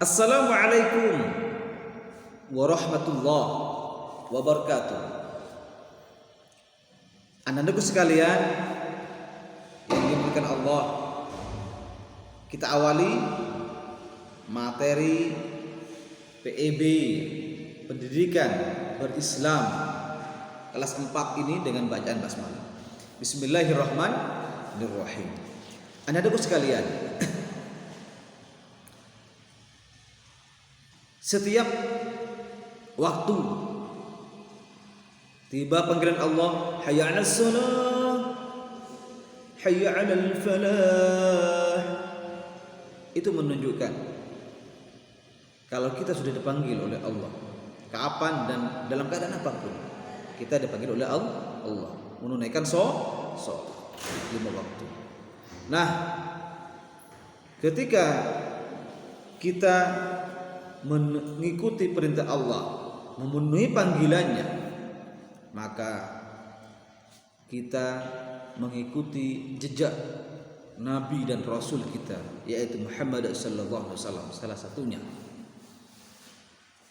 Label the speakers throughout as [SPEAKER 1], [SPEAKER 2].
[SPEAKER 1] Assalamualaikum warahmatullahi wabarakatuh. Anak-anakku sekalian yang dimuliakan Allah, kita awali materi PEB Pendidikan Berislam kelas 4 ini dengan bacaan basmalah. Bismillahirrahmanirrahim. Anak-anakku sekalian, setiap waktu tiba panggilan Allah, hayya 'alas shalah, hayya 'alal falah, itu menunjukkan kalau kita sudah dipanggil oleh Allah, kapan dan dalam keadaan apapun, kita dipanggil oleh Allah menunaikan sholat 5 waktu. Nah, ketika kita mengikuti perintah Allah, memenuhi panggilannya, maka kita mengikuti jejak Nabi dan Rasul kita, yaitu Muhammad sallallahu alaihi wasallam, salah satunya.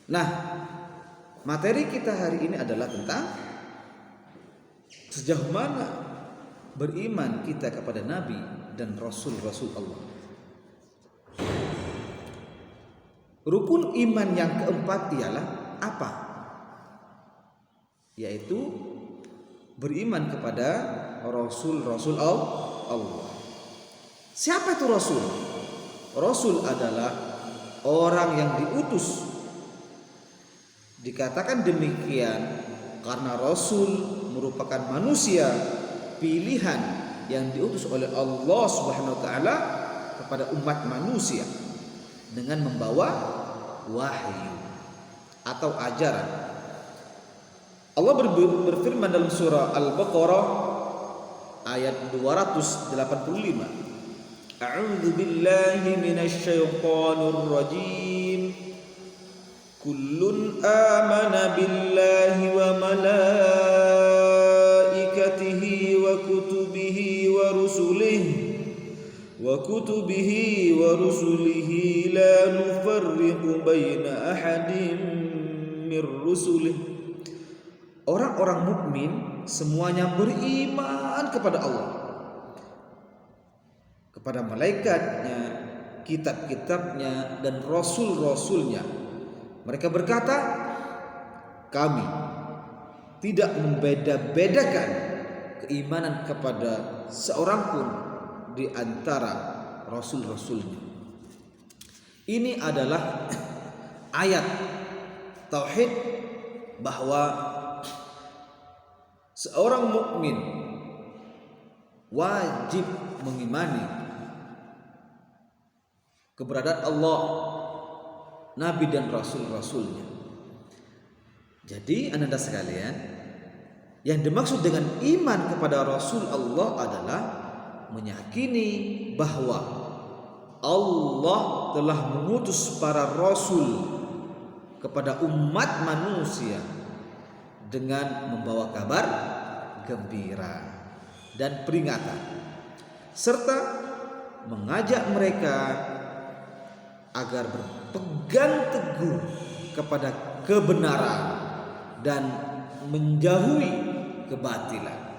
[SPEAKER 1] Nah, materi kita hari ini adalah tentang sejauh mana beriman kita kepada Nabi dan Rasul-Rasul Allah. Rukun iman yang keempat ialah apa? Yaitu beriman kepada Rasul-Rasul Allah. Siapa itu Rasul? Rasul adalah orang yang diutus. Dikatakan demikian karena Rasul merupakan manusia pilihan yang diutus oleh Allah Subhanahu wa taala kepada umat manusia dengan membawa wahyu atau ajaran. Allah berfirman dalam surah Al-Baqarah ayat 285. A'udzu billahi minasy syaithanir rajim. Kullun amana billahi wa malaikatihi wa kutubihi wa rusulihi la nufarriqu baina ahadin mir rusulih. Orang-orang mukmin semuanya beriman kepada Allah, kepada malaikatnya, kitab-kitabnya, dan rasul-rasulnya. Mereka berkata, kami tidak membeda-bedakan keimanan kepada seorang pun di antara rasul-rasulnya. Ini adalah ayat tauhid bahwa seorang mukmin wajib mengimani keberadaan Allah, Nabi dan Rasul-Rasulnya. Jadi anak-anak sekalian, yang dimaksud dengan iman kepada Rasul Allah adalah meyakini bahwa Allah telah mengutus para Rasul kepada umat manusia dengan membawa kabar gembira dan peringatan, serta mengajak mereka agar berpegang teguh kepada kebenaran dan menjauhi kebatilan.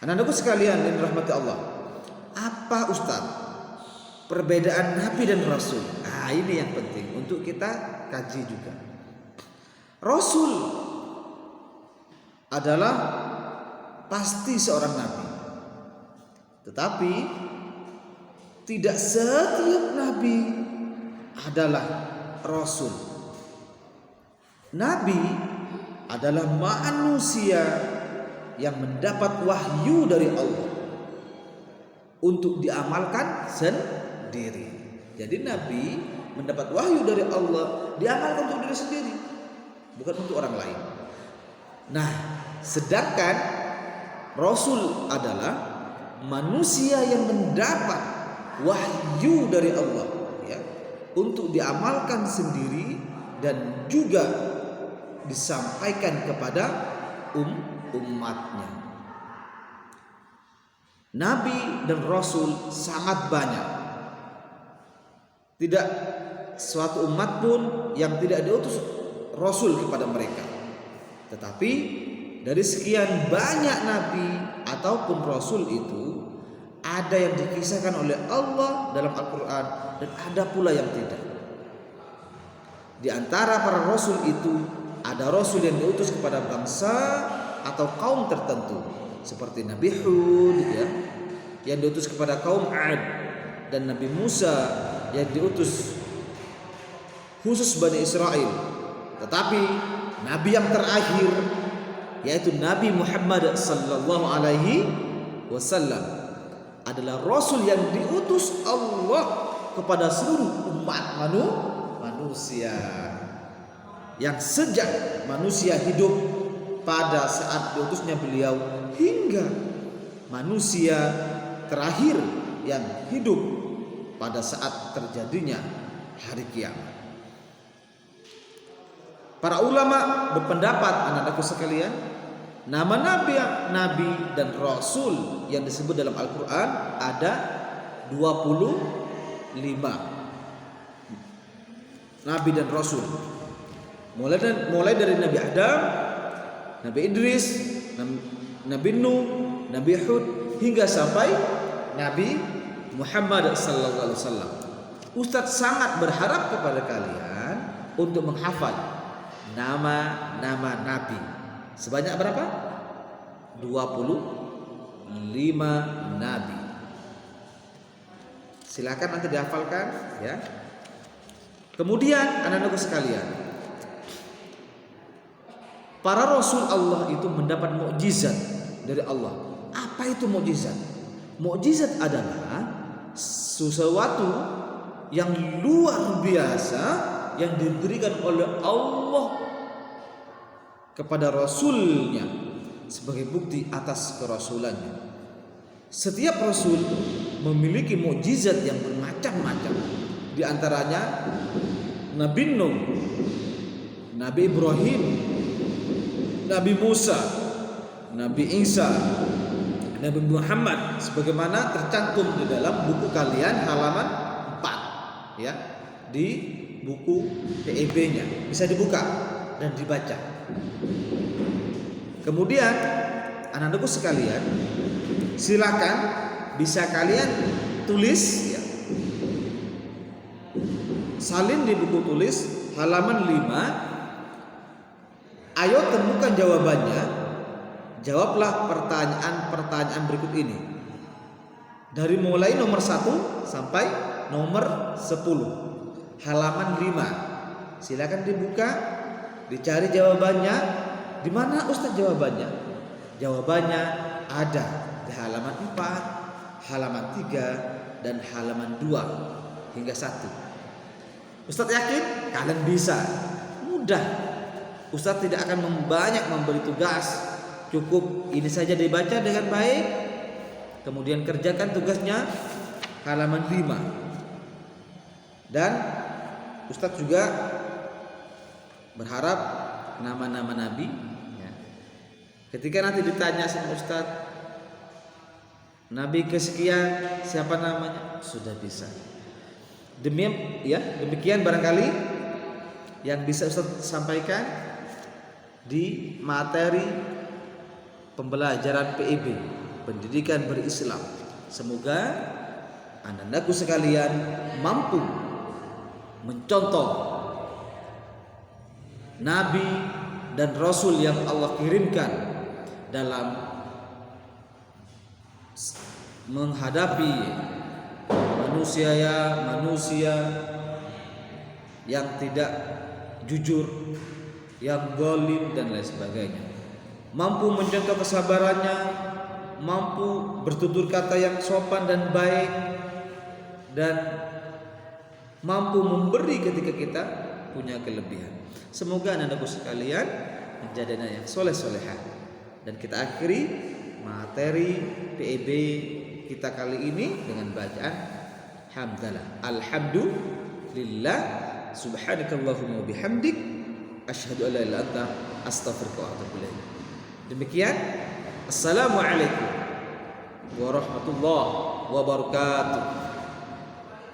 [SPEAKER 1] Anak-anakku sekalian yang dirahmati Allah, apa Ustaz perbedaan Nabi dan Rasul? Ini yang penting untuk kita kaji juga. Rasul adalah pasti seorang nabi, tetapi tidak setiap nabi adalah rasul. Nabi adalah manusia yang mendapat wahyu dari Allah untuk diamalkan sendiri. Jadi Nabi mendapat wahyu dari Allah, diamalkan untuk diri sendiri, bukan untuk orang lain. Nah, sedangkan Rasul adalah manusia yang mendapat wahyu dari Allah, ya, untuk diamalkan sendiri dan juga disampaikan kepada umatnya. Nabi dan Rasul sangat banyak. Tidak suatu umat pun yang tidak diutus rasul kepada mereka. Tetapi dari sekian banyak nabi ataupun rasul itu, ada yang dikisahkan oleh Allah dalam Al-Quran dan ada pula yang tidak. Di antara para rasul itu, ada rasul yang diutus kepada bangsa atau kaum tertentu, seperti Nabi Hud ya, yang diutus kepada kaum Ad, dan Nabi Musa yang diutus khusus Bani Israel. Tetapi nabi yang terakhir, yaitu Nabi Muhammad sallallahu alaihi wasallam, adalah rasul yang diutus Allah kepada seluruh umat manusia, yang sejak manusia hidup pada saat diutusnya beliau hingga manusia terakhir yang hidup pada saat terjadinya hari kiamat. Para ulama berpendapat, anak-anakku sekalian, nama nabi dan rasul yang disebut dalam Al-Quran ada 25 nabi dan rasul. Mulai dari Nabi Adam, Nabi Idris, Nabi Nuh, Nabi Hud, hingga sampai Nabi Muhammad sallallahu alaihi wasallam. Ustadz sangat berharap kepada kalian untuk menghafal nama-nama nabi. Sebanyak berapa? 25 nabi. Silakan nanti dihafalkan ya. Kemudian anak-anakku sekalian, para rasul Allah itu mendapat mukjizat dari Allah. Apa itu mukjizat? Mukjizat adalah sesuatu yang luar biasa yang diberikan oleh Allah kepada rasulnya sebagai bukti atas kerasulannya. Setiap rasul memiliki mukjizat yang bermacam-macam. Di antaranya Nabi Nuh, Nabi Ibrahim, Nabi Musa, Nabi Isa, Nabi Muhammad, sebagaimana tercantum di dalam buku kalian halaman 4 ya, di buku PEB-nya. Bisa dibuka dan dibaca. Kemudian anak-anakku sekalian, silakan bisa kalian tulis ya. Salin di buku tulis halaman 5. Ayo temukan jawabannya. Jawablah pertanyaan berikut ini. Dari mulai nomor 1 sampai nomor 10. Halaman 5. Silakan dibuka, dicari jawabannya. Di mana Ustaz jawabannya? Jawabannya ada di halaman 4, halaman 3, dan halaman 2 hingga 1. Ustaz yakin kalian bisa. Mudah. Ustaz tidak akan banyak memberi tugas. Cukup ini saja dibaca dengan baik, kemudian kerjakan tugasnya halaman 5. Dan Ustaz juga berharap nama-nama nabi ya, ketika nanti ditanya sama Ustaz, nabi kesekian siapa namanya, sudah bisa. Demikian barangkali yang bisa Ustaz sampaikan di materi pembelajaran PEB, pendidikan berislam. Semoga anak-anakku sekalian mampu mencontoh nabi dan rasul yang Allah kirimkan dalam menghadapi manusia yang tidak jujur, yang zalim dan lain sebagainya. Mampu mencontoh kesabarannya, mampu bertutur kata yang sopan dan baik, dan mampu memberi ketika kita punya kelebihan. Semoga anak-anakku sekalian menjadi anak yang soleh-solehah. Dan kita akhiri materi PEB kita kali ini dengan bacaan hamdalah. Alhamdulillah, subhanakallahumma bihamdik, asyhadu an la ilaha illa anta, astaghfiruka wa atubu ilaik. Demikian, assalamualaikum warahmatullahi wabarakatuh.